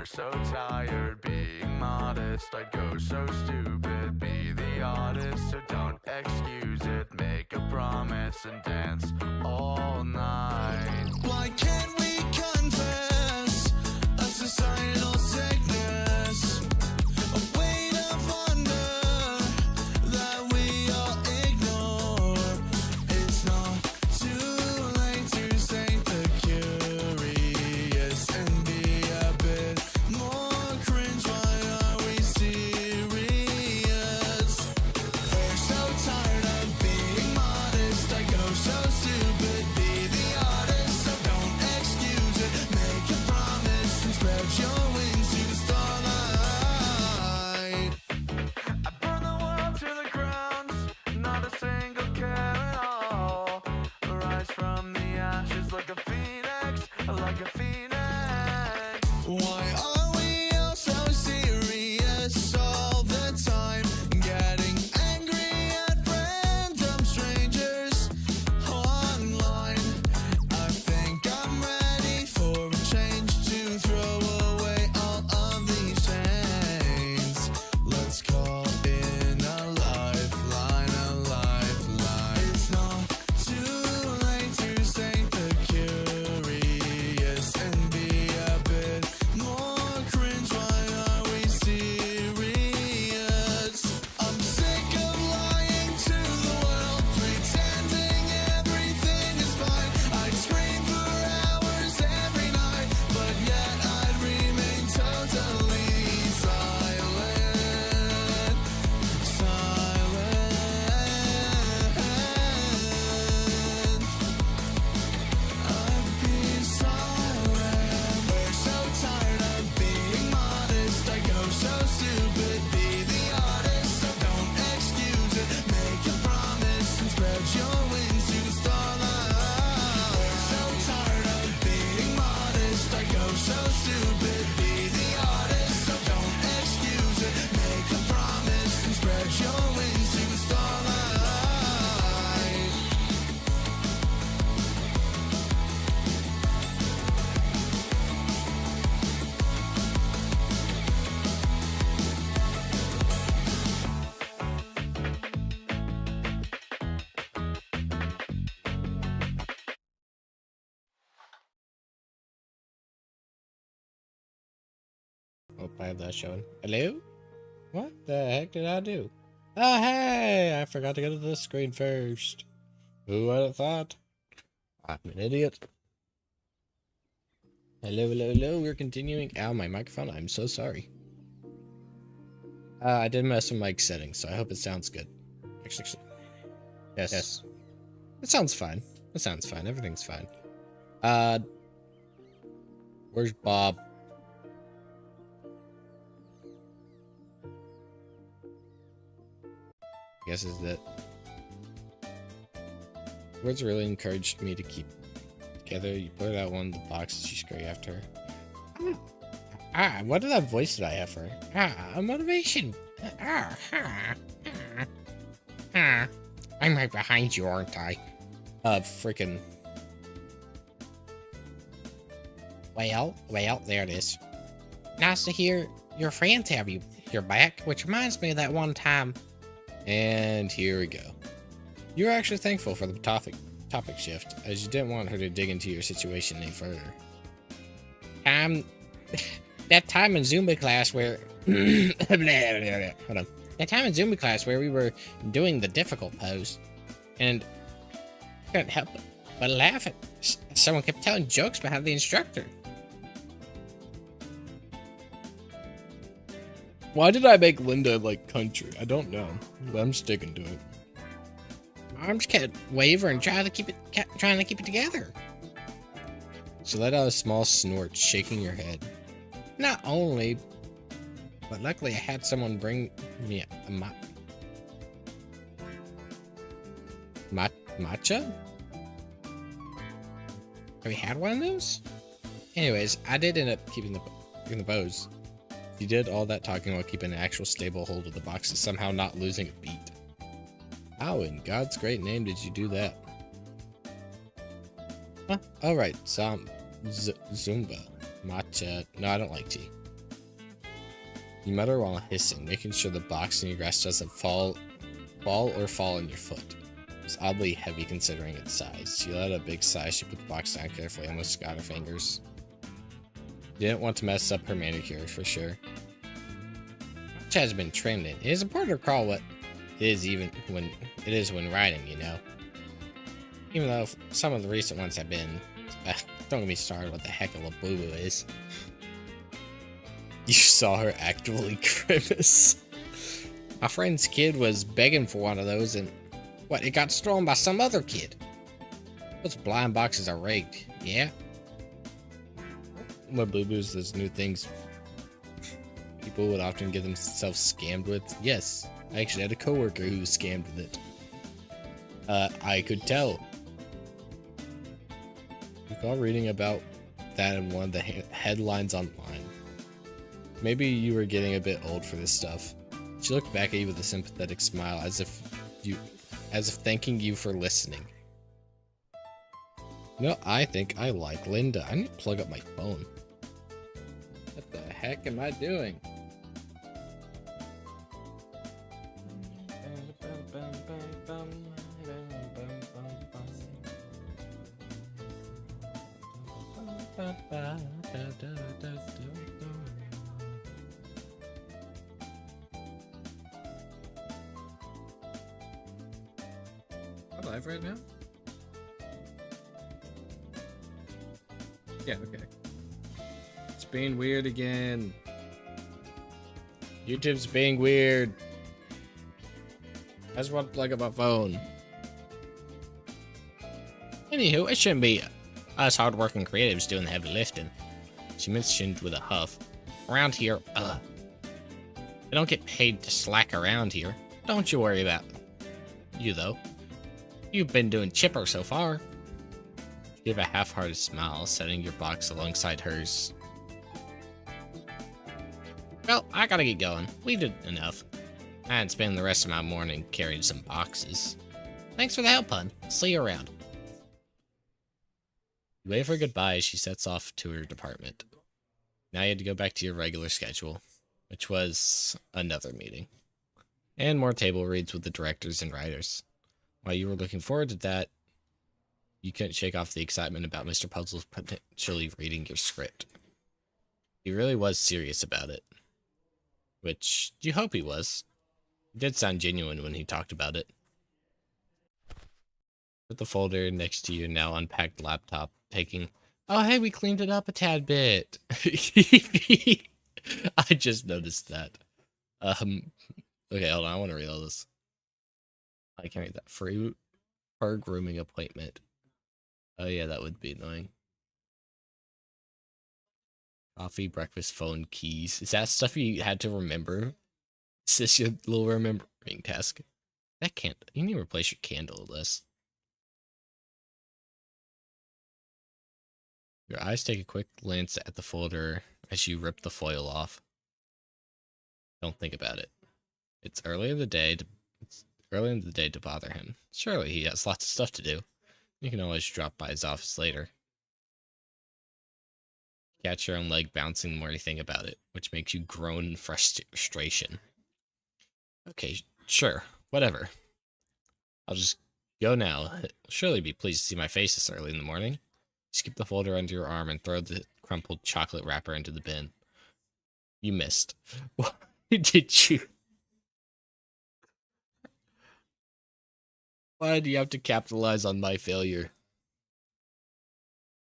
We're so tired being modest. I'd go so stupid, be the artist. So don't excuse it, make a promise and dance all night. Why can't we confess a societal sickness? A weight of wonder that we all ignore. It's not too late to save the curious and be a bit more cringe. Why are we serious? We're so tired of being modest. I go so stupid, be the artist. So don't excuse it, make a promise and spread your wings to the starlight. I burn the world to the ground, not a single care at all. Rise from the ashes like a phoenix, like a phoenix. Why are we all so serious all the time? Getting angry at random strangers online. I think I'm ready for a change, to throw away all of these chains. Let's call in a lifeline, a lifeline. It's not too late to save the curious and be a bit more cringe. Why are we serious? I'm sick of lying to the world, pretending everything is fine. I'd scream for hours every night, but yet I'd remain totally silent. Silent. I'd be silent. We're so tired of being modest. I go so stupid, be the artist. So don't excuse it, make a promise and spread your wings to the starlight. We're so tired of being modest. I go so stupid, be the artist. So don't excuse it, make a promise and spread your wings to the starlight. Hope I have that showing. Hello? What the heck did I do? Oh, hey! I forgot to go to the screen first. Who would have thought? I'm an idiot. Hello, hello, hello. We're continuing. Ow, my microphone. I'm so sorry. I did mess with mic settings, so I hope it sounds good. Actually, yes. It sounds fine. It sounds fine. Everything's fine. Where's Bob? I guess is that words really encouraged me to keep together. You put out one of the boxes, you scurry after her. What did that voice did I have for her? A motivation. I'm right behind you, aren't I? Freaking. Well, there it is. Nice to hear your friends have you're back, which reminds me of that one time. And here we go. You're actually thankful for the topic shift, as you didn't want her to dig into your situation any further. That time in Zumba class where hold on. That time in Zumba class where we were doing the difficult pose, and I couldn't help but laugh at someone kept telling jokes behind the instructor. Why did I make Linda like country? I don't know, but I'm sticking to it. Arms kept wavering, trying to keep it together. She let out a small snort, shaking her head. Not only, but luckily I had someone bring me a matcha? Have we had one of those? Anyways, I did end up keeping the pose. She did all that talking while keeping an actual stable hold of the boxes, somehow not losing a beat. How in God's great name did you do that? Huh? Alright, Zumba. Matcha. No, I don't like tea. You mutter while hissing, making sure the box in your grasp doesn't fall on your foot. It's oddly heavy considering its size. She let out a big sigh. She put the box down carefully, almost got her fingers. You didn't want to mess up her manicure, for sure. Which has been trimmed in. It is important to recall what it is when riding, you know. Even though some of the recent ones have been... don't get me started what the heck a Labubu is. You saw her actually grimace. My friend's kid was begging for one of those and... What, it got stolen by some other kid? Those blind boxes are rigged, yeah? Labubus, those new things people would often get themselves scammed with. Yes, I actually had a coworker who was scammed with it. I could tell. Recall reading about that in one of the headlines online. Maybe you were getting a bit old for this stuff. She looked back at you with a sympathetic smile, as if thanking you for listening. No, I think I like Linda. I need to plug up my phone. What the heck am I doing? Am I live right now? Yeah, okay. It's being weird again. YouTube's being weird. I just want to plug up my phone. Anywho, it shouldn't be us hardworking creatives doing the heavy lifting. She mentioned with a huff. Around here, they don't get paid to slack around here. Don't you worry about you, though. You've been doing chipper so far. Give a half-hearted smile, setting your box alongside hers. Well, I gotta get going. We did enough. I had spent the rest of my morning carrying some boxes. Thanks for the help, hon. See you around. You wave her goodbye as she sets off to her department. Now you had to go back to your regular schedule, which was another meeting. And more table reads with the directors and writers. While you were looking forward to that, you couldn't shake off the excitement about Mr. Puzzle's potentially reading your script. He really was serious about it. Which, you hope he was. It did sound genuine when he talked about it. Put the folder next to your now unpacked laptop, taking... Oh, hey, we cleaned it up a tad bit. I just noticed that. Okay, hold on, I want to read all this. I can't read that. Free per grooming appointment. Oh yeah, that would be annoying. Coffee, breakfast, phone, keys. Is that stuff you had to remember? Is this your little remembering task? That can't... You need to replace your candle list. Your eyes take a quick glance at the folder as you rip the foil off. Don't think about it. It's early in the day to bother him. Surely he has lots of stuff to do. You can always drop by his office later. Catch your own leg bouncing the more you think about it, which makes you groan in frustration. Okay, sure, whatever. I'll just go now. He'll surely be pleased to see my face this early in the morning. Skip the folder under your arm and throw the crumpled chocolate wrapper into the bin. You missed. Why did you? Why do you have to capitalize on my failure?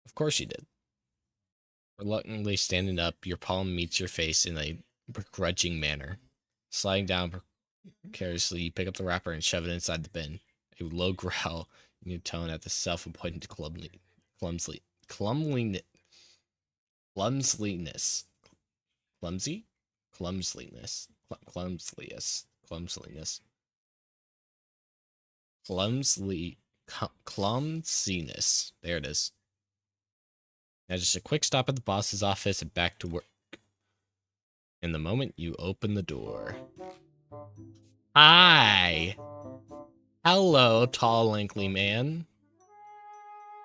Of course you did. Reluctantly standing up, your palm meets your face in a begrudging manner. Sliding down precariously, you pick up the wrapper and shove it inside the bin. A low growl in your tone at the self-appointed clumsiness. Clumsiness. There it is. Now just a quick stop at the boss's office and back to work. In the moment you open the door. Hi! Hello, tall, lanky man.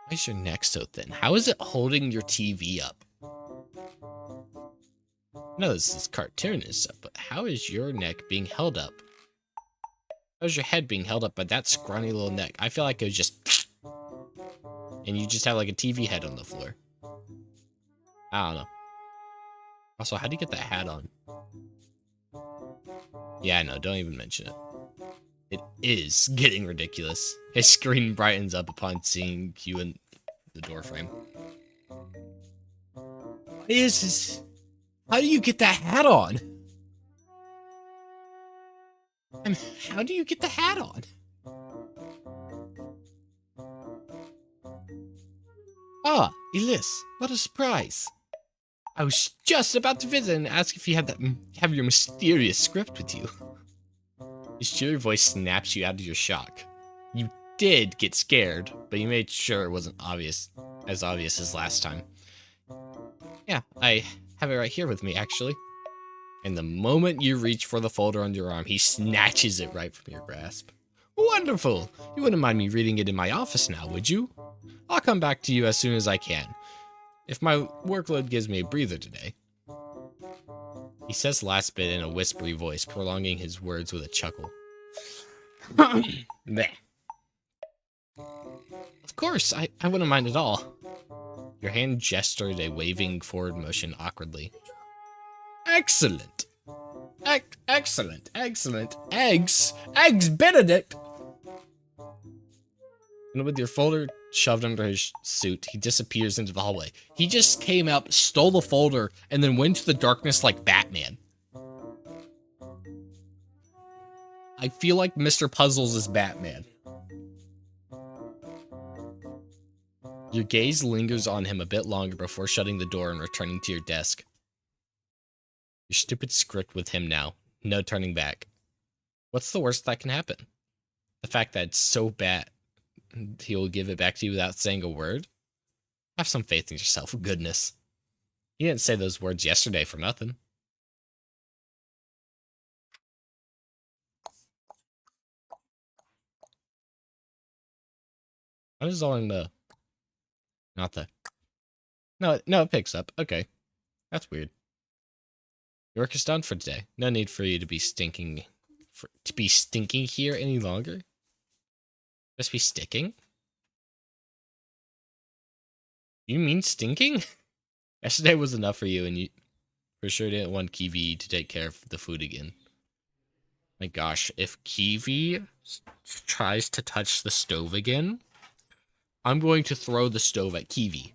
Why is your neck so thin? How is it holding your TV up? No, this is cartoonish stuff, but how is your neck being held up? How's your head being held up by that scrawny little neck? I feel like it was just... And you just have like a TV head on the floor. I don't know. Also, how do you get that hat on? Yeah, no, don't even mention it. It is getting ridiculous. His screen brightens up upon seeing you in the doorframe. What is this? How do you get that hat on? I mean, how do you get the hat on? Ah, Elis, what a surprise. I was just about to visit and ask if you had have your mysterious script with you. His cheery voice snaps you out of your shock. You did get scared, but you made sure it wasn't as obvious as last time. Yeah, I have it right here with me, actually. And the moment you reach for the folder under your arm, he snatches it right from your grasp. Wonderful! You wouldn't mind me reading it in my office now, would you? I'll come back to you as soon as I can, if my workload gives me a breather today. He says the last bit in a whispery voice, prolonging his words with a chuckle. Meh. Of course, I wouldn't mind at all. Your hand gestured a waving forward motion awkwardly. Excellent! Excellent! Eggs Benedict! And with your folder shoved under his suit, he disappears into the hallway. He just came out, stole the folder, and then went into the darkness like Batman. I feel like Mr. Puzzles is Batman. Your gaze lingers on him a bit longer before shutting the door and returning to your desk. Your stupid script with him now. No turning back. What's the worst that can happen? The fact that it's so bad he'll give it back to you without saying a word? Have some faith in yourself, goodness. He didn't say those words yesterday for nothing. What is all in the... Not the... No, it picks up. Okay. That's weird. Your work is done for today. No need for you to be stinking here any longer. Just be sticking? You mean stinking? Yesterday was enough for you, and you for sure didn't want Kiwi to take care of the food again. My gosh, if Kiwi tries to touch the stove again, I'm going to throw the stove at Kiwi.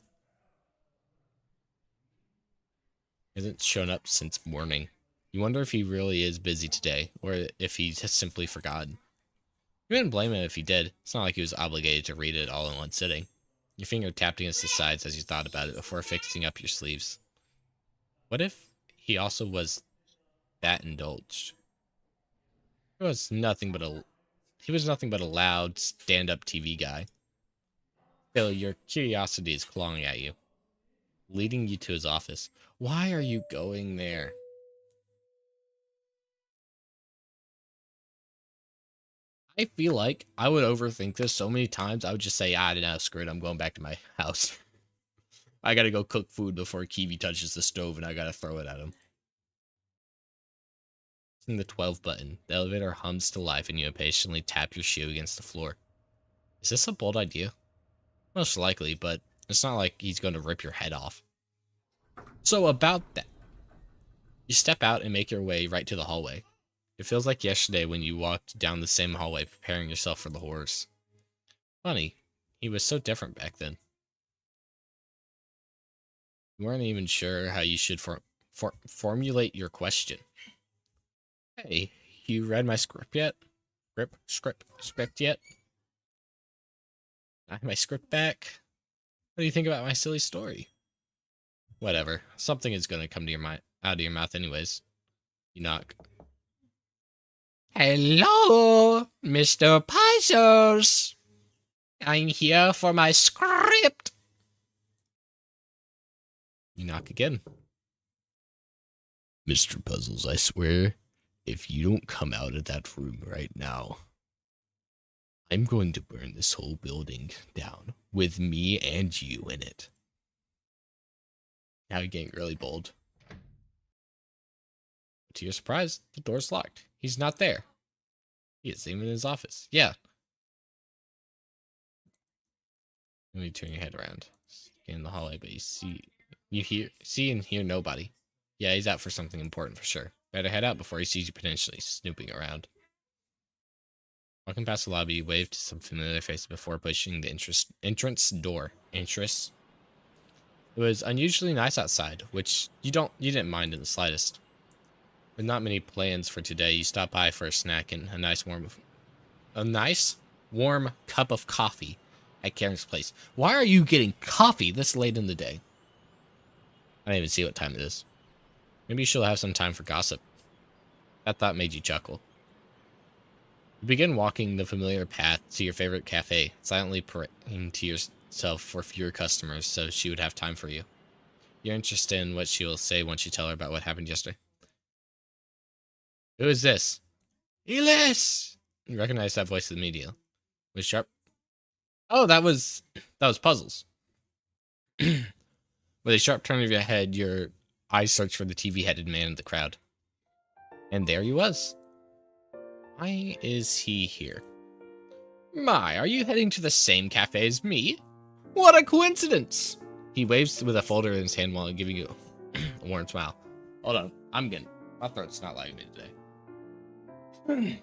Hasn't shown up since morning. You wonder if he really is busy today, or if he has simply forgotten. You wouldn't blame him if he did. It's not like he was obligated to read it all in one sitting. Your finger tapped against the sides as you thought about it before fixing up your sleeves. What if he also was that indulged? He was nothing but a loud, stand-up TV guy. Still, your curiosity is clawing at you, leading you to his office. Why are you going there? I feel like I would overthink this so many times, I would just say, I don't know, screw it, I'm going back to my house. I gotta go cook food before Kiwi touches the stove, and I gotta throw it at him. Pressing the 12 button, the elevator hums to life, and you impatiently tap your shoe against the floor. Is this a bold idea? Most likely, but it's not like he's going to rip your head off. So about that, you step out and make your way right to the hallway. It feels like yesterday when you walked down the same hallway preparing yourself for the horse. Funny, he was so different back then. You weren't even sure how you should formulate your question. Hey, you read my script yet? Script yet? I have my script back. What do you think about my silly story? Whatever. Something is going to come to out of your mouth anyways. You knock. Hello, Mr. Puzzles. I'm here for my script. You knock again. Mr. Puzzles, I swear, if you don't come out of that room right now, I'm going to burn this whole building down with me and you in it. Now you're getting really bold. To your surprise, the door's locked. He's not there. He isn't even in his office. Yeah. Let me turn your head around. Scan the hallway, but see and hear nobody. Yeah, he's out for something important for sure. Better head out before he sees you potentially snooping around. Walking past the lobby, you wave to some familiar faces before pushing the entrance door. It was unusually nice outside, which you didn't mind in the slightest. With not many plans for today, you stop by for a snack and a nice warm cup of coffee at Karen's place. Why are you getting coffee this late in the day? I didn't even see what time it is. Maybe she'll have some time for gossip. That thought made you chuckle. You begin walking the familiar path to your favorite cafe, silently praying to yourself for fewer customers so she would have time for you. You're interested in what she will say once you tell her about what happened yesterday. Who is this? Elis! You recognize that voice in the media. Was sharp? Oh, that was Puzzles. With a sharp turn of your head, your eyes search for the TV-headed man in the crowd. And there he was. Why is he here? My, are you heading to the same cafe as me? What a coincidence! He waves with a folder in his hand while giving you a warm smile. Hold on, my throat's not like me today. Okay.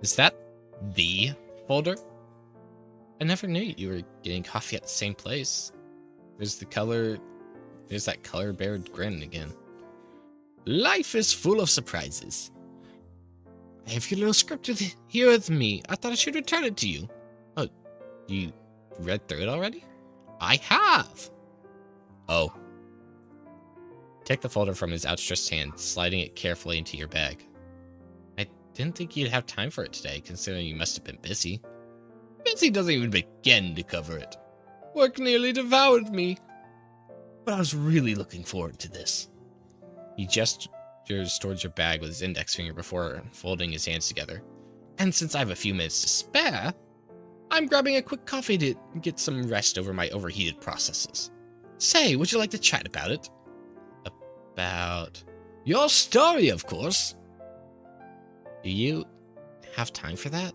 Is that the folder? I never knew you were getting coffee at the same place. There's that color-beared grin again. Life is full of surprises. I have your little script here with me. I thought I should return it to you. Oh, you read through it already? I have. Oh. Take the folder from his outstretched hand, sliding it carefully into your bag. I didn't think you'd have time for it today, considering you must have been busy. Busy doesn't even begin to cover it. Work nearly devoured me. But I was really looking forward to this. He gestures towards your bag with his index finger before folding his hands together. And since I have a few minutes to spare, I'm grabbing a quick coffee to get some rest over my overheated processes. Say, would you like to chat about it? About your story, of course. Do you have time for that?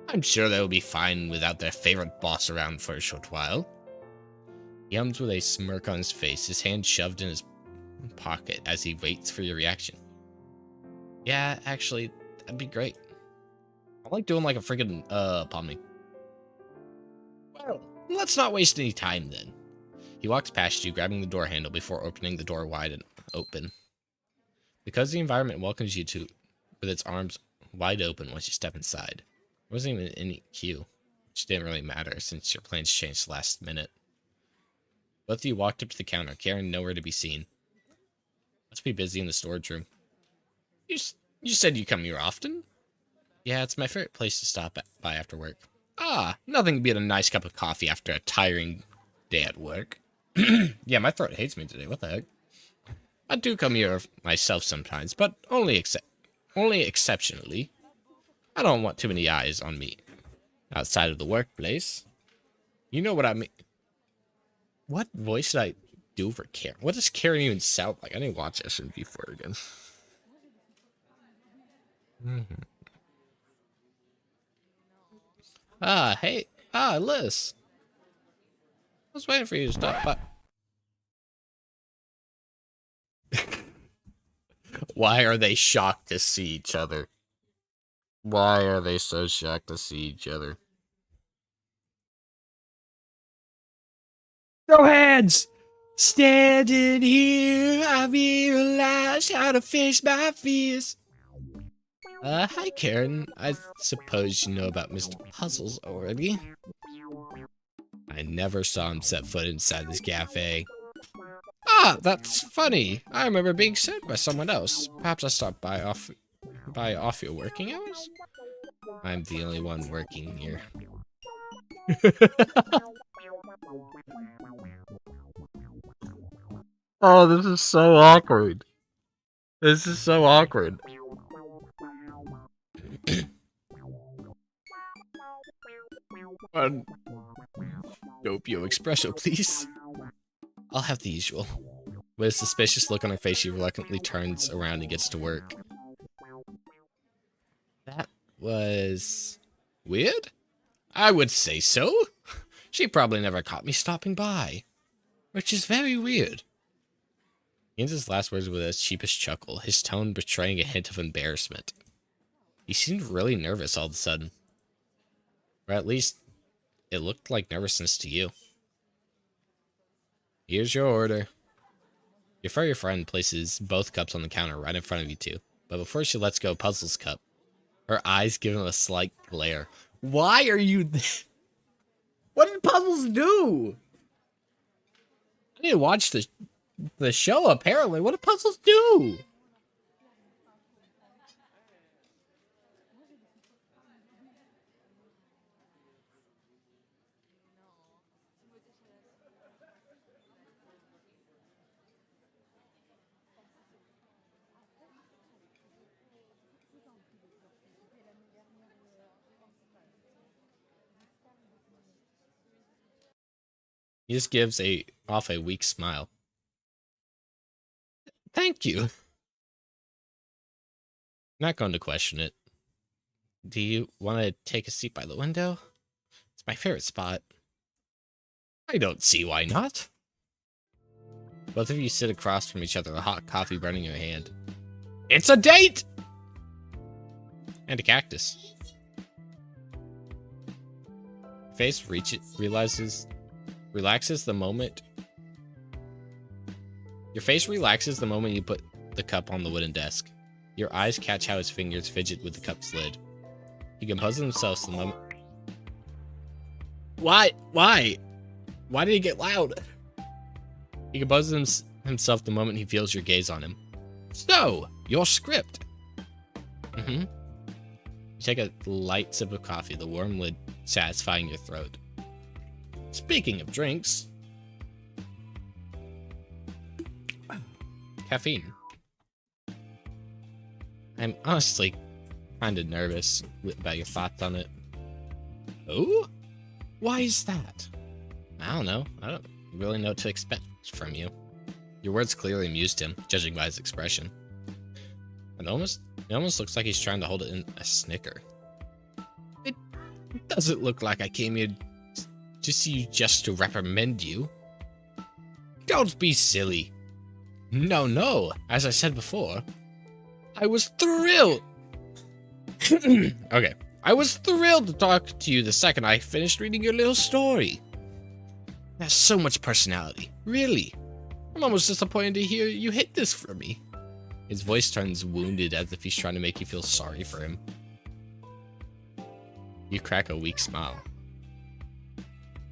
I'm sure they'll be fine without their favorite boss around for a short while. He hums with a smirk on his face, his hand shoved in his pocket as he waits for your reaction. Yeah, actually, that'd be great. I like doing like a freaking, upon me. Well, let's not waste any time then. He walks past you, grabbing the door handle before opening the door wide and open. Because the environment welcomes you with its arms wide open once you step inside. There wasn't even any queue, which didn't really matter since your plans changed last minute. Both of you walked up to the counter, Karen nowhere to be seen. Must be busy in the storage room. You said you come here often? Yeah, it's my favorite place to stop by after work. Ah, nothing beat a nice cup of coffee after a tiring day at work. Yeah, my throat hates me today. What the heck? I do come here myself sometimes, but only exceptionally. I don't want too many eyes on me outside of the workplace. You know what I mean? What voice did I do for Karen? What does Karen even sound like? I didn't watch SMV4 again. Hey. Liz. I was waiting for you to stop by. Why are they shocked to see each other? Why are they so shocked to see each other? No hands! Standing here, I realize how to face my fears. Hi Karen. I suppose you know about Mr. Puzzles already. I never saw him set foot inside this cafe. Ah, that's funny. I remember being sent by someone else. Perhaps I stopped by off your working hours? I'm the only one working here. Oh, this is so awkward. This is so awkward. Doppio espresso, please. I'll have the usual. With a suspicious look on her face, she reluctantly turns around and gets to work. That was... weird? I would say so. She probably never caught me stopping by. Which is very weird. He ends his last words with a sheepish chuckle, his tone betraying a hint of embarrassment. He seemed really nervous all of a sudden. Or at least, it looked like nervousness to you. Here's your order. Your furry friend places both cups on the counter right in front of you two. But before she lets go Puzzle's cup, her eyes give him a slight glare. Why are you... What did Puzzles do? I need to watch the show, apparently. What did Puzzles do? He just gives off a weak smile. Thank you. Not going to question it. Do you want to take a seat by the window? It's my favorite spot. I don't see why not. Both of you sit across from each other, a hot coffee burning in your hand. It's a date! And a cactus. Face relaxes the moment. Your face relaxes the moment you put the cup on the wooden desk. Your eyes catch how his fingers fidget with the cup's lid. He composes himself the moment. Why? Why did he get loud? He composes himself the moment he feels your gaze on him. So, your script. You take a light sip of coffee, the warm lid satisfying your throat. Speaking of drinks, caffeine. I'm honestly kind of nervous about your thoughts on it. Oh? Why is that? I don't know. I don't really know what to expect from you. Your words clearly amused him, judging by his expression. It almost looks like he's trying to hold it in a snicker. It doesn't look like I came here to see you just to reprimand you. Don't be silly. No. As I said before, I was thrilled. Okay. I was thrilled to talk to you the second I finished reading your little story. There's so much personality. Really. I'm almost disappointed to hear you hit this for me. His voice turns wounded as if he's trying to make you feel sorry for him. You crack a weak smile.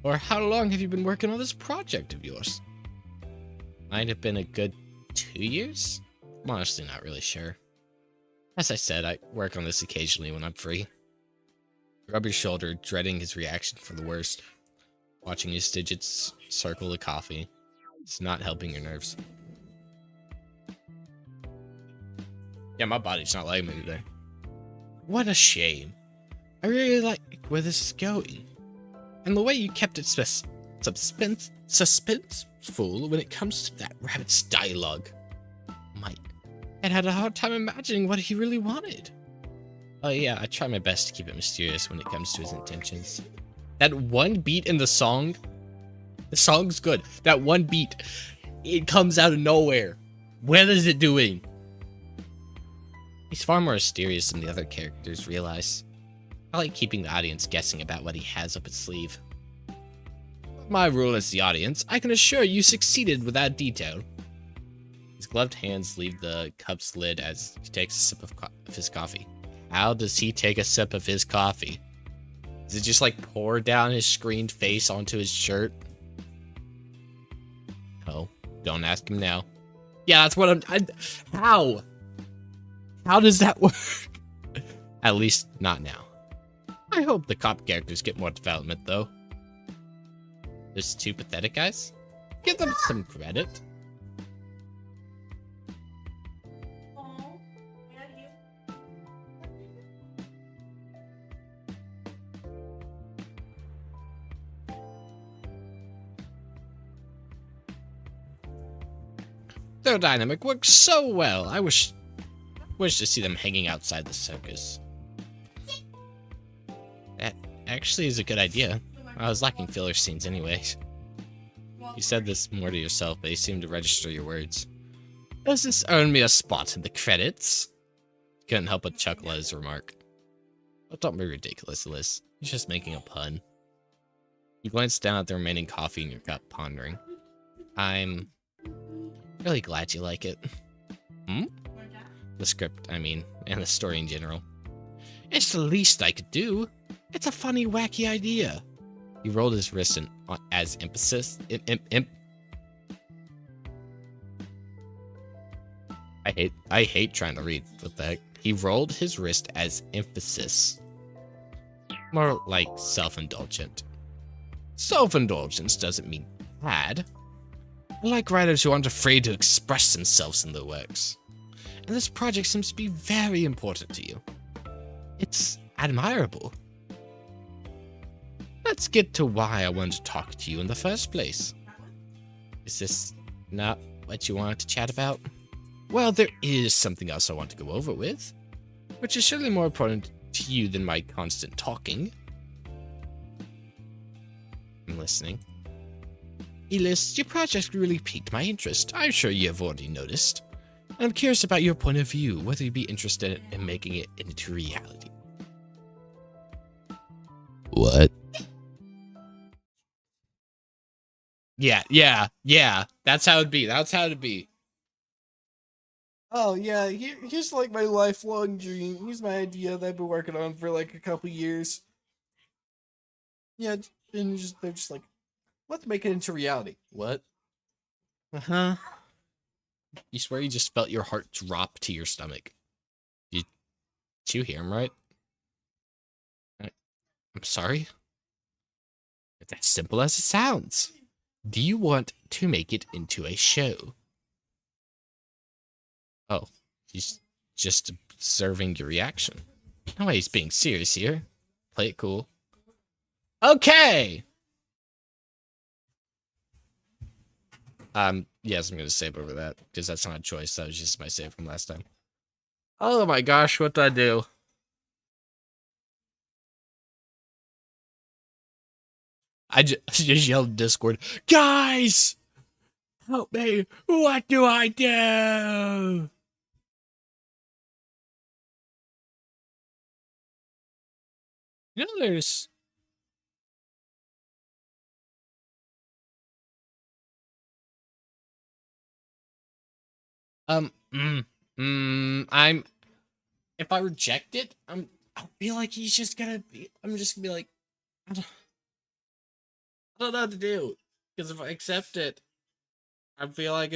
Or how long have you been working on this project of yours? Might have been a good 2 years? I'm honestly not really sure. As I said, I work on this occasionally when I'm free. Rub your shoulder, dreading his reaction for the worst. Watching his digits circle the coffee. It's not helping your nerves. Yeah, my body's not letting me today. What a shame. I really like where this is going. And the way you kept it suspenseful when it comes to that rabbit's dialogue. Mike, I had a hard time imagining what he really wanted. Oh yeah, I try my best to keep it mysterious when it comes to his intentions. That one beat in the song's good. That one beat, it comes out of nowhere. What is it doing? He's far more mysterious than the other characters realize. I like keeping the audience guessing about what he has up his sleeve. My rule as the audience, I can assure you succeeded with that detail. His gloved hands leave the cup's lid as he takes a sip of his coffee. How does he take a sip of his coffee? Does it just like pour down his screened face onto his shirt? Oh, don't ask him now. Yeah, that's what how? How does that work? At least not now. I hope the cop characters get more development though. There's two pathetic guys? Give them some credit. Their dynamic works so well. I wish to see them hanging outside the circus. That actually is a good idea. I was lacking filler scenes anyways. You said this more to yourself, but you seem to register your words. Does this earn me a spot in the credits? Couldn't help but chuckle at his remark. Oh, don't be ridiculous, Elis. He's just making a pun. You glanced down at the remaining coffee in your cup, pondering. I'm really glad you like it. Hmm? The script, I mean, and the story in general. It's the least I could do. It's a funny, wacky idea. He rolled his wrist as emphasis. I hate trying to read. What the heck? He rolled his wrist as emphasis. More like self-indulgent. Self-indulgence doesn't mean bad. I like writers who aren't afraid to express themselves in their works. And this project seems to be very important to you. It's admirable. Let's get to why I wanted to talk to you in the first place. Is this not what you wanted to chat about? Well, there is something else I want to go over with, which is surely more important to you than my constant talking. I'm listening. Elis, your project really piqued my interest. I'm sure you have already noticed. I'm curious about your point of view, whether you'd be interested in making it into reality. What? Yeah. That's how it'd be. Oh yeah, here's like my lifelong dream. Here's my idea that I've been working on for like a couple years. Yeah, and they're just like, let's make it into reality. What? Uh-huh. You swear you just felt your heart drop to your stomach. Did you hear him right? I'm sorry? It's as simple as it sounds. Do you want to make it into a show? Oh, he's just observing your reaction. No way he's being serious here. Play it cool. Okay! Yes, I'm gonna save over that, because that's not a choice. That was just my save from last time. Oh my gosh, what did I do? I just yelled in Discord, guys! Help me! What do I do? You know, there's... I'm... If I reject it, I feel like he's just gonna be... I'm just gonna be like... I don't know what to do. Because if I accept it, I feel like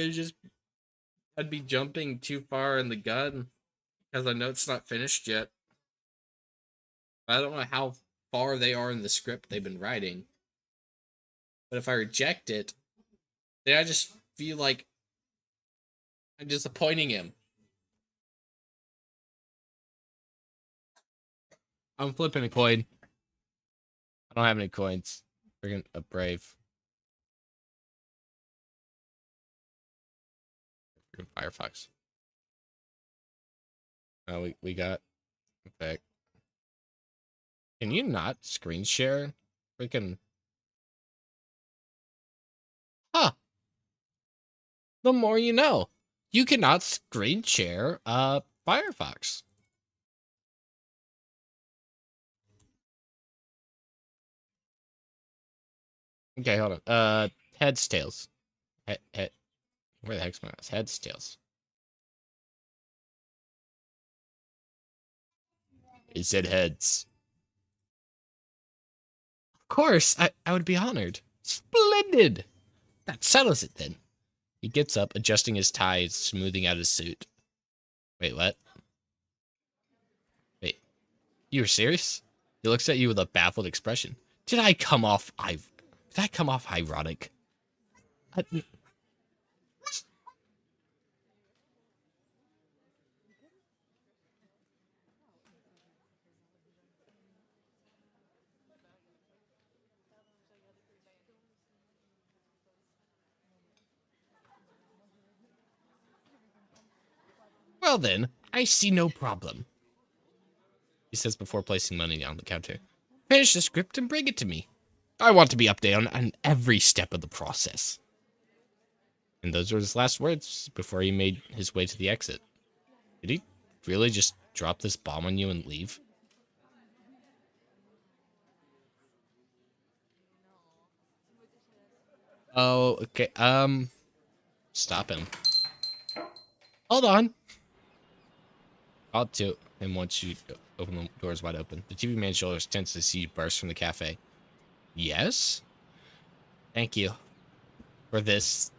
I'd be jumping too far in the gun. Because I know it's not finished yet. I don't know how far they are in the script they've been writing. But if I reject it, then I just feel like I'm disappointing him. I'm flipping a coin. I don't have any coins. Friggin' a brave. Friggin' Firefox. Oh, we got... Okay. Can you not screen share? Freaking... Huh. The more you know. You cannot screen share Firefox. Okay, hold on. Heads, tails. Head. Where the heck's my mouse? Heads, tails. He said heads. Of course, I would be honored. Splendid! That settles it then. He gets up, adjusting his tie and smoothing out his suit. Wait, what? Wait, you were serious? He looks at you with a baffled expression. Did I come off ironic? I, Well then, I see no problem, he says before placing money on the counter. Finish the script and bring it to me. I want to be updated on every step of the process. And those were his last words before he made his way to the exit. Did he really just drop this bomb on you and leave? Oh, okay. Stop him. Hold on. I'll do him once you open the doors wide open. The TV man's shoulders tense as he bursts from the cafe. Yes? Thank you for this,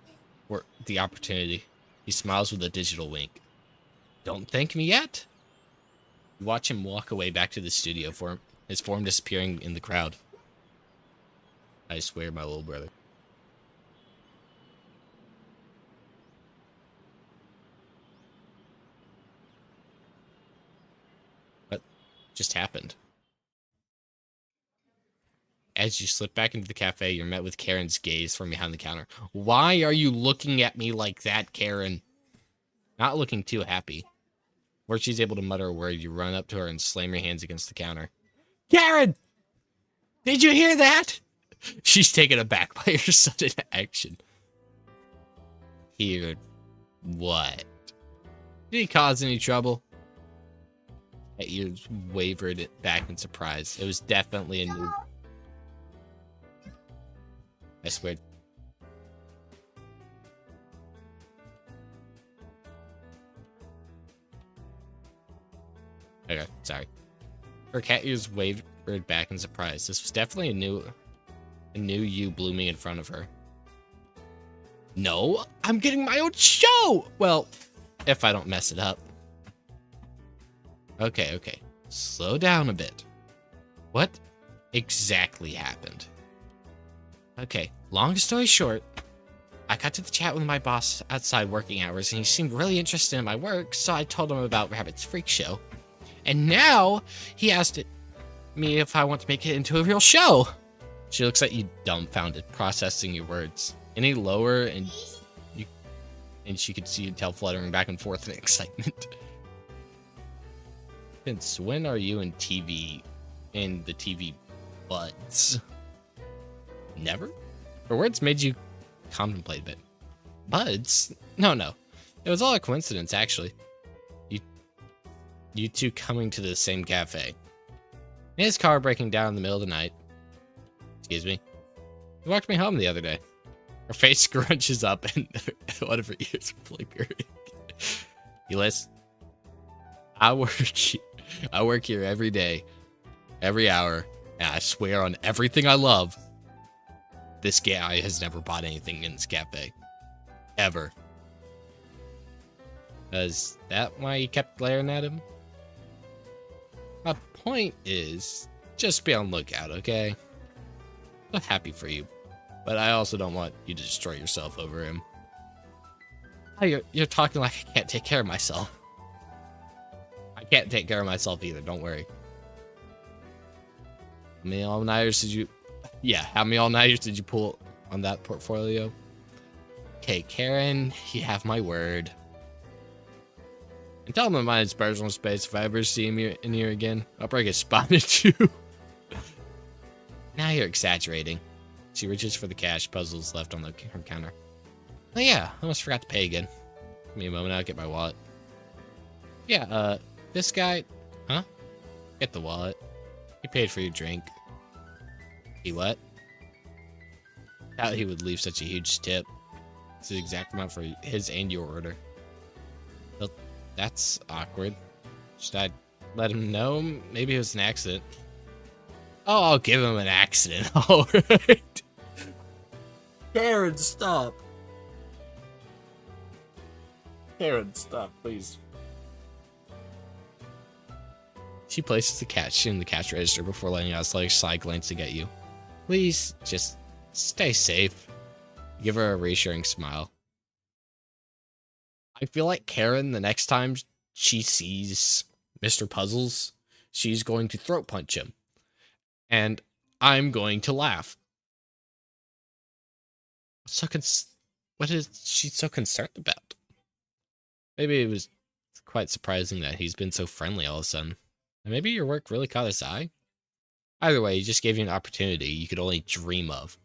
for the opportunity. He smiles with a digital wink. Don't thank me yet? You watch him walk away back to the studio, his form disappearing in the crowd. I swear, my little brother. What just happened? As you slip back into the cafe, you're met with Karen's gaze from behind the counter. Why are you looking at me like that, Karen? Not looking too happy. Where she's able to mutter a word, you run up to her and slam your hands against the counter. Karen! Did you hear that? She's taken aback by your sudden action. Hear what? Did he cause any trouble? You wavered it back in surprise. It was definitely a new... I swear. Okay, sorry. Her cat ears wavered back in surprise. This was definitely a new you blooming in front of her. No, I'm getting my own show! Well, if I don't mess it up. Okay. Slow down a bit. What exactly happened? Okay, long story short, I got to the chat with my boss outside working hours, and he seemed really interested in my work, so I told him about Rabbit's Freak Show. And now, he asked me if I want to make it into a real show. She looks at you dumbfounded, processing your words. Any lower, and she could see you tail fluttering back and forth in excitement. Since when are you in the TV buds? Never? Her words made you contemplate a bit. Buds? No. It was all a coincidence, actually. You two coming to the same cafe. His car breaking down in the middle of the night. Excuse me. He walked me home the other day. Her face scrunches up and one of her ears flickering. Elis, I work here every day, every hour, and I swear on everything I love, this guy has never bought anything in this cafe. Ever. Is that why you kept glaring at him? My point is, just be on lookout, okay? I'm happy for you, but I also don't want you to destroy yourself over him. Oh, you're talking like I can't take care of myself. I can't take care of myself either, don't worry. How many all-nighters did you... Yeah, how many all-nighters did you pull on that portfolio? Okay, Karen, you have my word. And tell him to mind his personal space. If I ever see him in here again, I'll break his spine in two. Now you're exaggerating. She reaches for the cash puzzles left on her counter. Oh yeah, I almost forgot to pay again. Give me a moment, I'll get my wallet. Yeah, this guy... Huh? Get the wallet. He paid for your drink. He what? Doubt he would leave such a huge tip. It's the exact amount for his and your order. Well, that's awkward. Should I let him know? Maybe it was an accident. Oh, I'll give him an accident. Alright. Karen, stop. Karen, stop, please. She places the cash in the cash register before letting out a side glance to get you. Please, just stay safe. Give her a reassuring smile. I feel like Karen, the next time she sees Mr. Puzzles, she's going to throat punch him. And I'm going to laugh. What is she so concerned about? Maybe it was It's quite surprising that he's been so friendly all of a sudden. And maybe your work really caught his eye? Either way, he just gave you an opportunity you could only dream of.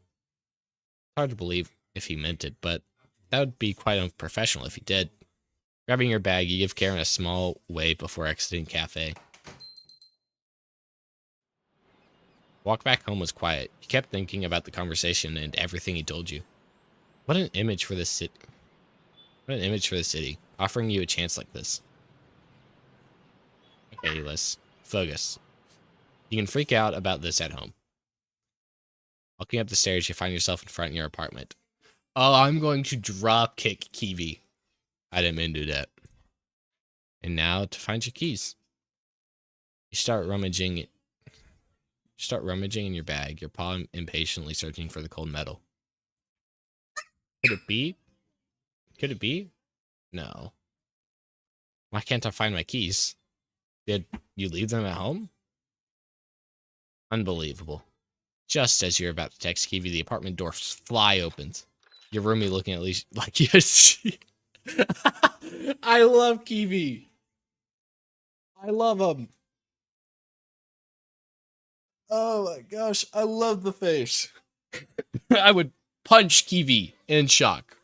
Hard to believe if he meant it, but that would be quite unprofessional if he did. Grabbing your bag, you give Karen a small wave before exiting the cafe. Walk back home was quiet. You kept thinking about the conversation and everything he told you. What an image for this city. What an image for the city, offering you a chance like this. Okay, Elis, focus. You can freak out about this at home. Walking up the stairs, you find yourself in front of your apartment. Oh, I'm going to drop kick Kiwi. I didn't mean to do that. And now to find your keys. You start rummaging in your bag, your paw impatiently searching for the cold metal. Could it be? Could it be? No. Why can't I find my keys? Did you leave them at home? Unbelievable. Just as you're about to text Kiwi, the apartment door fly opens. Your roomie looking at least like, yes. I love Kiwi. I love him. Oh my gosh, I love the face. I would punch Kiwi in shock.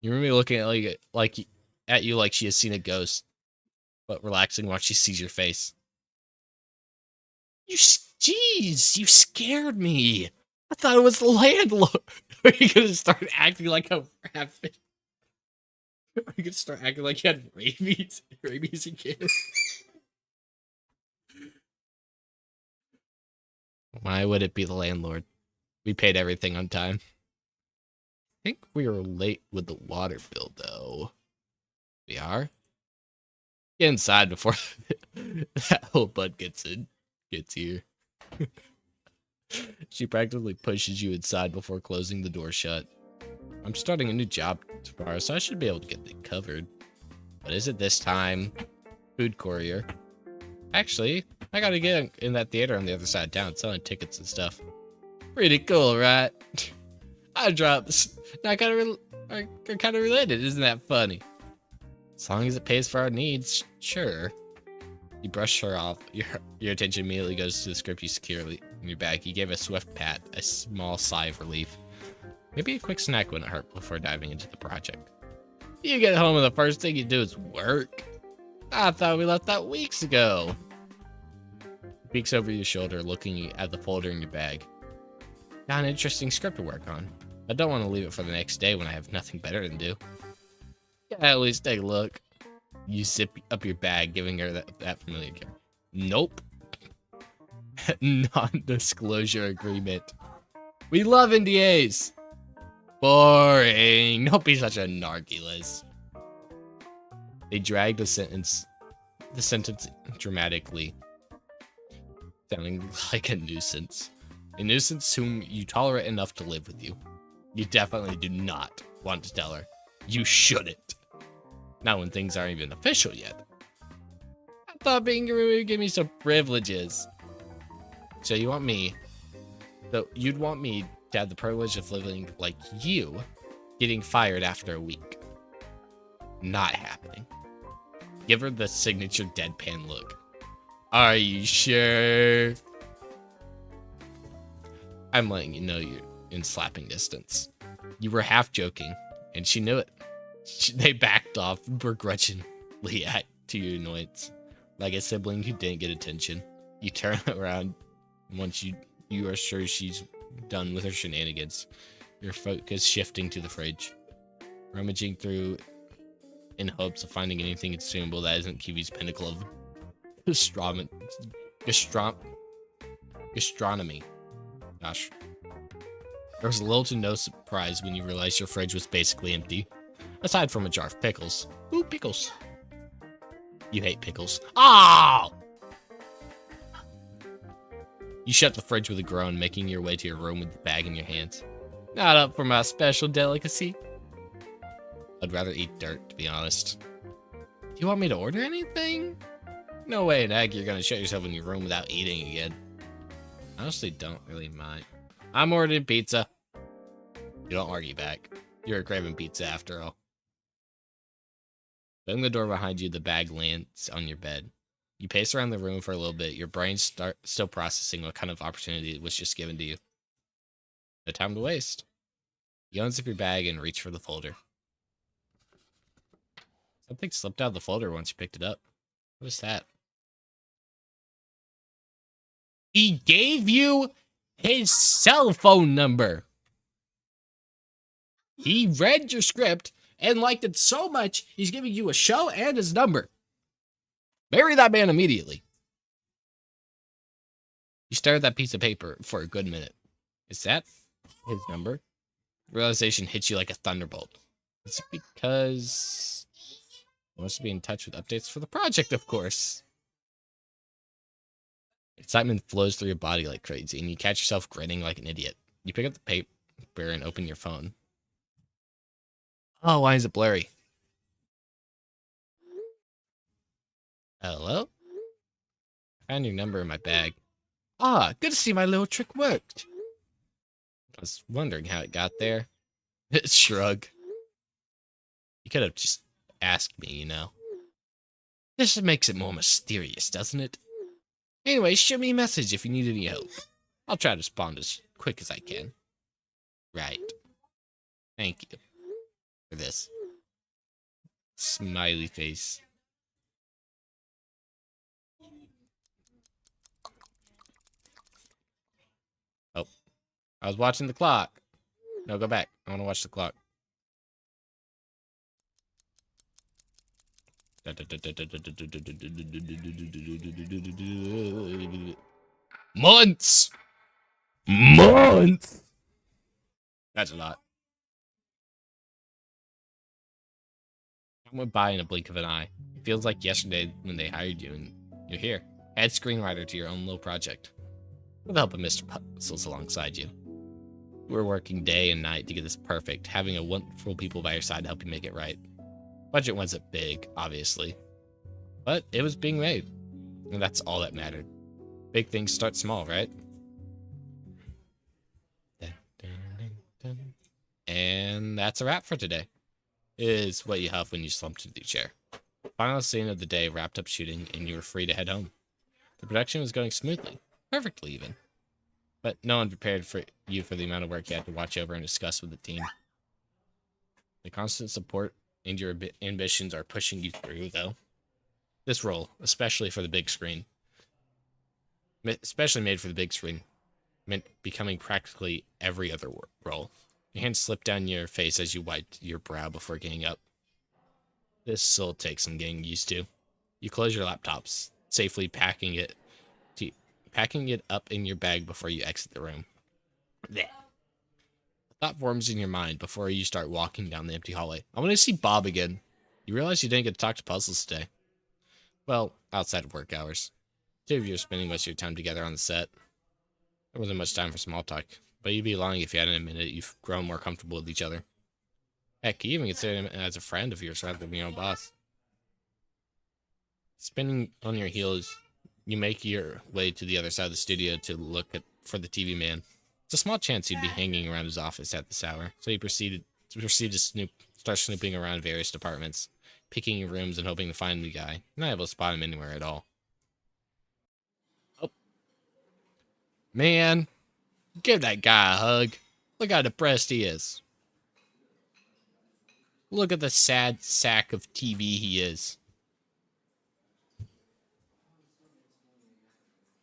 Your roomie looking at you like she has seen a ghost, but relaxing while she sees your face. Jeez, you scared me. I thought it was the landlord. Are you gonna start acting like a rabbit? Are you gonna start acting like you had rabies? Rabies again? Why would it be the landlord? We paid everything on time. I think we were late with the water bill, though. We are? Get inside before that whole bud gets here. She practically pushes you inside before closing the door shut. I'm starting a new job tomorrow, so I should be able to get it covered. But is it this time? Food courier. Actually, I gotta get in that theater on the other side of town selling tickets and stuff. Pretty cool, right? I dropped. Not kind of related, isn't that funny? As long as it pays for our needs, sure. You brush her off. Your attention immediately goes to the script you securely in your bag. You gave a swift pat, a small sigh of relief. Maybe a quick snack wouldn't hurt before diving into the project. You get home and the first thing you do is work. I thought we left that weeks ago. He peeks over your shoulder, looking at the folder in your bag. Got an interesting script to work on. I don't want to leave it for the next day when I have nothing better to do. Yeah, at least take a look. You zip up your bag, giving her that familiar care. Nope. Non-disclosure agreement. We love NDAs. Boring. Don't be such a narcissist. They drag the sentence dramatically, sounding like a nuisance. A nuisance whom you tolerate enough to live with you. You definitely do not want to tell her. You shouldn't. Not when things aren't even official yet. I thought being your roomie would give me some privileges. So you'd want me to have the privilege of living like you, getting fired after a week. Not happening. Give her the signature deadpan look. Are you sure? I'm letting you know you're in slapping distance. You were half joking, and she knew it. They backed off begrudgingly to your annoyance. Like a sibling who didn't get attention. You turn around once you are sure she's done with her shenanigans. Your focus shifting to the fridge. Rummaging through in hopes of finding anything consumable that isn't Kiwi's pinnacle of gastronomy. Gosh. There was little to no surprise when you realized your fridge was basically empty. Aside from a jar of pickles. Ooh, pickles. You hate pickles. Oh! You shut the fridge with a groan, making your way to your room with the bag in your hands. Not up for my special delicacy. I'd rather eat dirt, to be honest. Do you want me to order anything? No way in heck you're gonna shut yourself in your room without eating again. I honestly don't really mind. I'm ordering pizza. You don't argue back. You're craving pizza after all. Shutting the door behind you, the bag lands on your bed. You pace around the room for a little bit, your brain still processing what kind of opportunity was just given to you. No time to waste. You unzip your bag and reach for the folder. Something slipped out of the folder once you picked it up. What is that? He gave you his cell phone number. He read your script and liked it so much, he's giving you a show and his number. Bury that man immediately. You stare at that piece of paper for a good minute. Is that his number? Realization hits you like a thunderbolt. It's because he wants to be in touch with updates for the project, of course. Excitement flows through your body like crazy, and you catch yourself grinning like an idiot. You pick up the paper and open your phone. Oh, why is it blurry? Hello? I found your number in my bag. Ah, good to see my little trick worked. I was wondering how it got there. Shrug. You could have just asked me, you know. This makes it more mysterious, doesn't it? Anyway, shoot me a message if you need any help. I'll try to respond as quick as I can. Right. Thank you for this. Smiley face. Oh. I was watching the clock. No, go back. I want to watch the clock. Months! Months! That's a lot. Time went by in a blink of an eye. It feels like yesterday when they hired you and you're here. Head screenwriter to your own little project. With the help of Mr. Puzzles alongside you. We're working day and night to get this perfect, having a wonderful people by your side to help you make it right. Budget wasn't big, obviously. But it was being made. And that's all that mattered. Big things start small, right? And that's a wrap for today. Is what you have when you slumped into your chair. Final scene of the day wrapped up shooting, and you were free to head home. The production was going smoothly. Perfectly, even. But no one prepared for you for the amount of work you had to watch over and discuss with the team. The constant support and your ambitions are pushing you through, though. This role, especially for the big screen, especially made for the big screen, meant becoming practically every other role. Your hand slipped down your face as you wiped your brow before getting up. This still takes some getting used to. You close your laptops, safely packing it up in your bag before you exit the room. Blech. A thought forms in your mind before you start walking down the empty hallway. I want to see Bob again. You realize you didn't get to talk to Puzzles today. Well, outside of work hours. Two of you are spending most of your time together on the set. There wasn't much time for small talk, but you'd be lying if you hadn't admitted you've grown more comfortable with each other. Heck, you even consider him as a friend of yours rather than your own boss. Spinning on your heels, you make your way to the other side of the studio to look for the TV man. It's a small chance he'd be hanging around his office at this hour, so you proceed to start snooping around various departments, picking rooms and hoping to find the guy. Not able to spot him anywhere at all. Oh. Man, give that guy a hug. Look how depressed he is. Look at the sad sack of TV he is.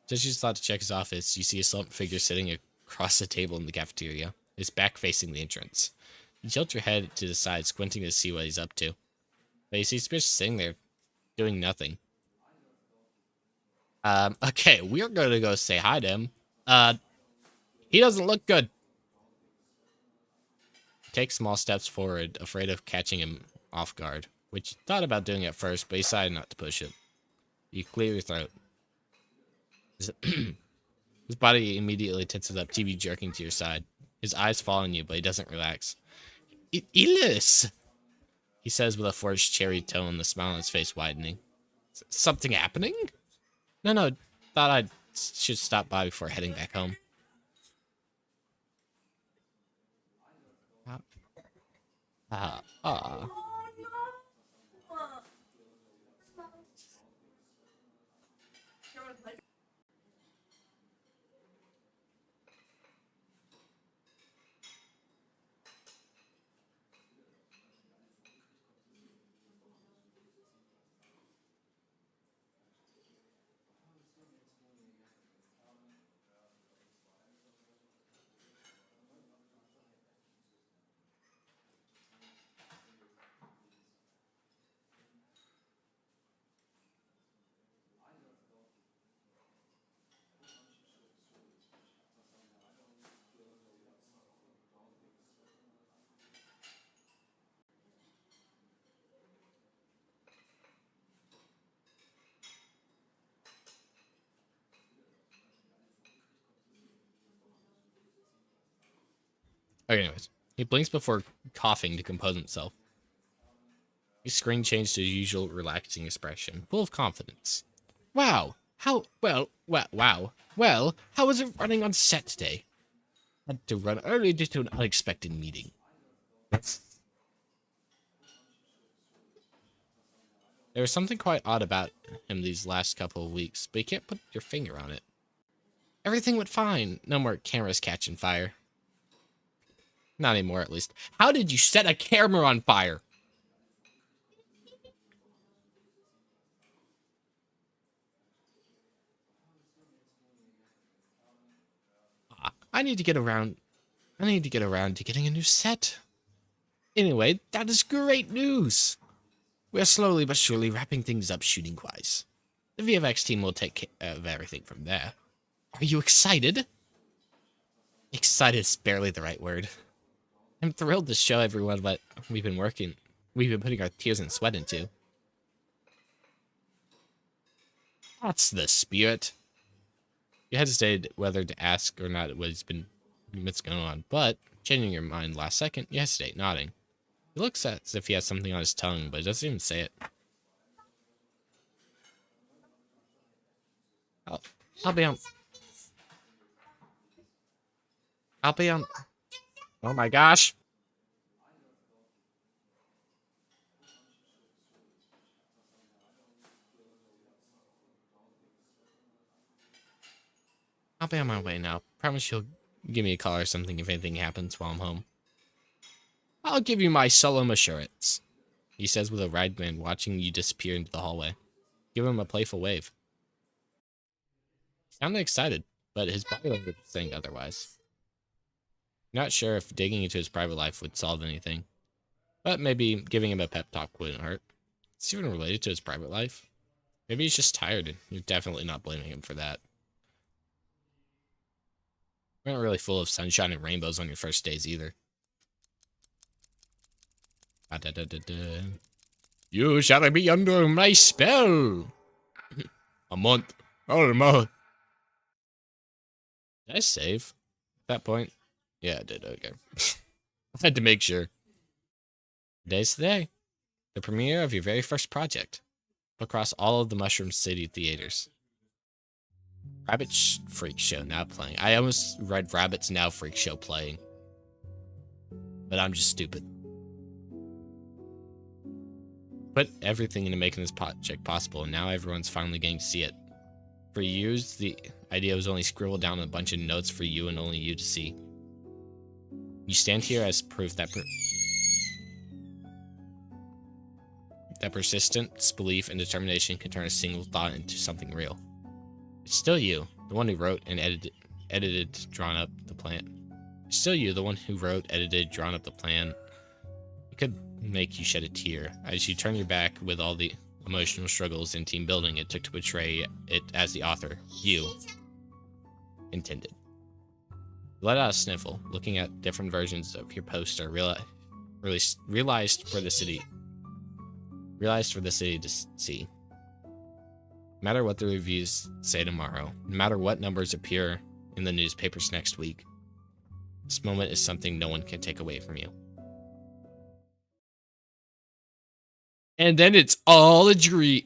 Just as you thought to check his office, you see a slumped figure sitting across the table in the cafeteria, his back facing the entrance. You tilt your head to the side, squinting to see what he's up to. But you see Spish sitting there, doing nothing. Okay, we're gonna go say hi to him. He doesn't look good. Take small steps forward, afraid of catching him off guard, which you thought about doing at first, but you decided not to push it. You clear your throat. His body immediately tenses up, TV jerking to your side. His eyes fall on you, but he doesn't relax. Elis! He says with a forced cherry tone, the smile on his face widening. Something happening? No, thought I should stop by before heading back home. Okay, anyways. He blinks before coughing to compose himself. His screen changed to his usual relaxing expression, full of confidence. Wow. Wow. Well, how was it running on set today? Had to run early due to an unexpected meeting. There was something quite odd about him these last couple of weeks, but you can't put your finger on it. Everything went fine. No more cameras catching fire. Not anymore, at least. How did you set a camera on fire? I need to get around to getting a new set. Anyway, that is great news. We are slowly but surely wrapping things up shooting-wise. The VFX team will take care of everything from there. Are you excited? Excited is barely the right word. I'm thrilled to show everyone what we've been putting our tears and sweat into. That's the spirit. You hesitated whether to ask or not what's going on, but changing your mind last second, you hesitate, nodding. He looks as if he has something on his tongue, but he doesn't even say it. I'll be on. Oh my gosh. I'll be on my way now. Promise you'll give me a call or something if anything happens while I'm home. I'll give you my solemn assurance, he says with a wide grin, watching you disappear into the hallway. Give him a playful wave. He sounded excited, but his body language was saying otherwise. Not sure if digging into his private life would solve anything, but maybe giving him a pep talk wouldn't hurt. It's even related to his private life. Maybe he's just tired, and you're definitely not blaming him for that. You aren't really full of sunshine and rainbows on your first days either. You shall be under my spell. A month. Oh, a month. Did I save at that point? Yeah, I did. Okay. I had to make sure. Today's the day. The premiere of your very first project. Across all of the Mushroom City theaters. Rabbit Freak Show now playing. I almost read Rabbit's Now Freak Show playing. But I'm just stupid. Put everything into making this project possible, and now everyone's finally getting to see it. For years, the idea was only scribbled down a bunch of notes for you and only you to see. You stand here as proof that persistence, belief, and determination can turn a single thought into something real. It's still you, the one who wrote and edited, drawn up the plan. It's still you, the one who wrote, edited, drawn up the plan. It could make you shed a tear as you turn your back with all the emotional struggles and team building it took to portray it as the author, you, intended. You let out a sniffle, looking at different versions of your poster, realized for the city to see. No matter what the reviews say tomorrow, no matter what numbers appear in the newspapers next week, this moment is something no one can take away from you. And then it's all a dream.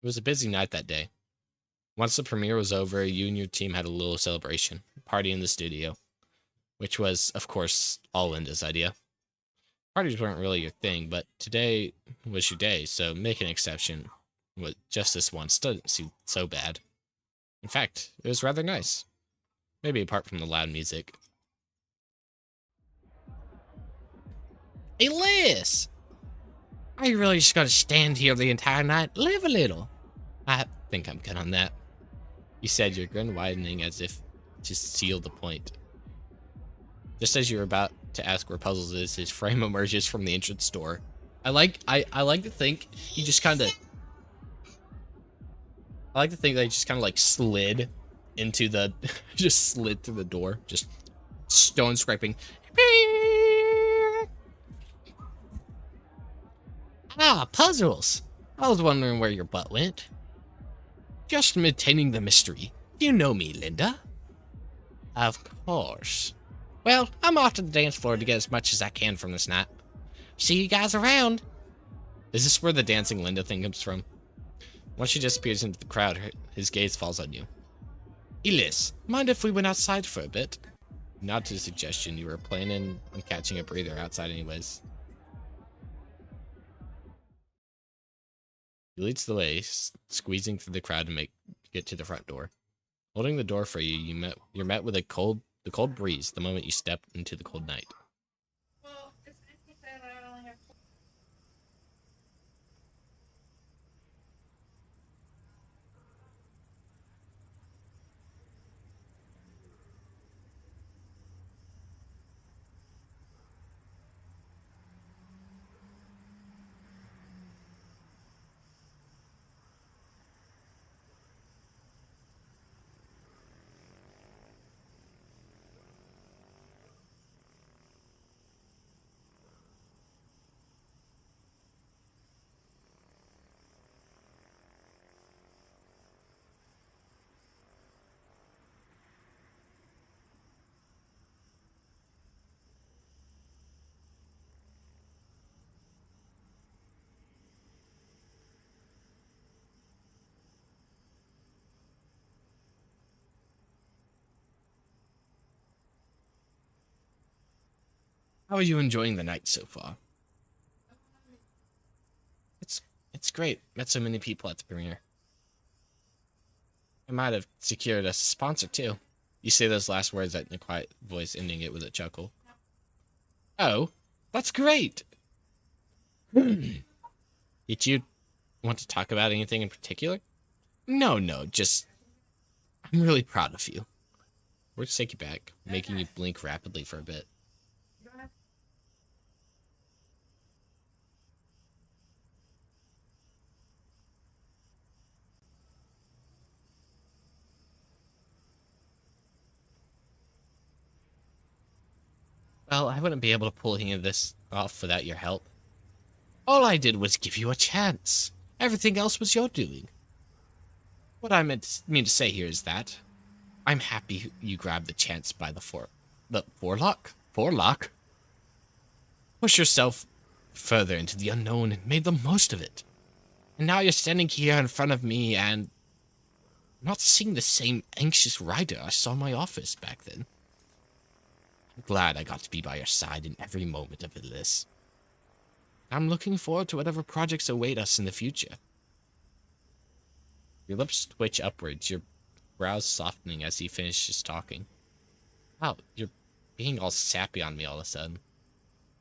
It was a busy night that day. Once the premiere was over, you and your team had a little celebration, party in the studio, which was, of course, all Linda's idea. Parties weren't really your thing, but today was your day, so make an exception with just this once doesn't seem so bad. In fact, it was rather nice. Maybe apart from the loud music. Hey, Liz! Are you really just gonna stand here the entire night? Live a little. I think I'm good on that. You said, your grin widening as if to seal the point. Just as you're about to ask where Puzzles is, his frame emerges from the entrance door. I like to think he just kind of... I like to think they just kind of like slid into the... just slid through the door. Just stone scraping. Ah, Puzzles. I was wondering where your butt went. Just maintaining the mystery. You know me, Linda. Of course. Well, I'm off to the dance floor to get as much as I can from this night. See you guys around. Is this where the dancing Linda thing comes from? Once she disappears into the crowd, his gaze falls on you. Elis, mind if we went outside for a bit? Not to the suggestion, you were planning on catching a breather outside anyways. He leads the way, squeezing through the crowd to get to the front door. Holding the door for you, you're met with the cold breeze the moment you step into the cold night. How are you enjoying the night so far? It's great. Met so many people at the premiere. I might have secured us a sponsor too. You say those last words in a quiet voice, ending it with a chuckle. Oh, that's great. Did you want to talk about anything in particular? No, just I'm really proud of you. Words take you back, making you blink rapidly for a bit. Well, I wouldn't be able to pull any of this off without your help. All I did was give you a chance. Everything else was your doing. What I mean to say here is that I'm happy you grabbed the chance by the forelock? Forelock? Push yourself further into the unknown and made the most of it. And now you're standing here in front of me and not seeing the same anxious rider I saw in my office back then. I'm glad I got to be by your side in every moment of this. I'm looking forward to whatever projects await us in the future. Your lips twitch upwards, your brows softening as he finishes talking. Wow, you're being all sappy on me all of a sudden.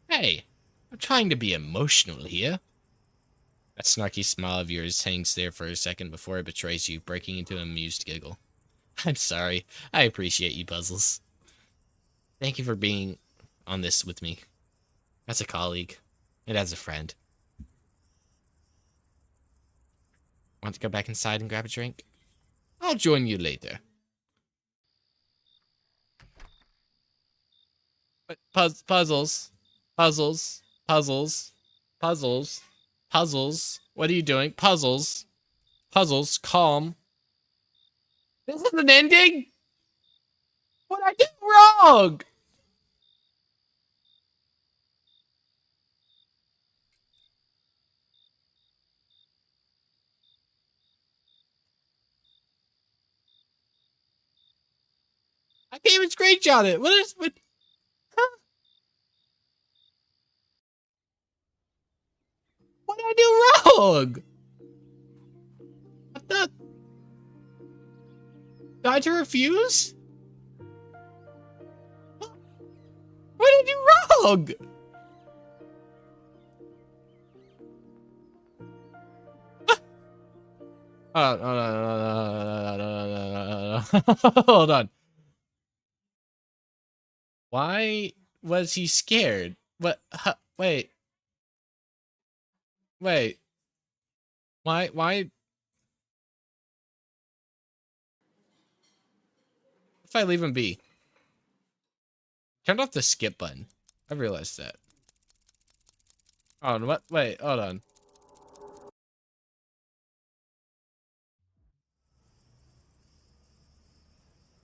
Hey, I'm trying to be emotional here. That snarky smile of yours hangs there for a second before it betrays you, breaking into an amused giggle. I'm sorry. I appreciate you, Puzzles. Thank you for being on this with me. As a colleague. And as a friend. Want to go back inside and grab a drink? I'll join you later. But puzzles. Puzzles. Puzzles. Puzzles. Puzzles. What are you doing? Puzzles. Puzzles. Calm. This is an ending? What I did wrong? I can't even screenshot it. What? Huh? What did I do wrong? What the? Did I refuse? What did I do wrong? Hold on. Why was he scared? What? Wait. Wait. Why? If I leave him be? Turned off the skip button. I realized that. Oh, what? Wait, hold on.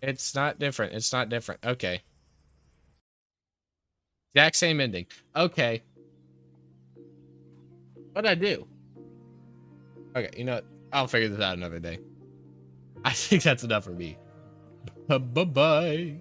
It's not different. It's not different. Okay. Exact same ending. Okay. What'd I do? Okay, you know what? I'll figure this out another day. I think that's enough for me. Bye-bye.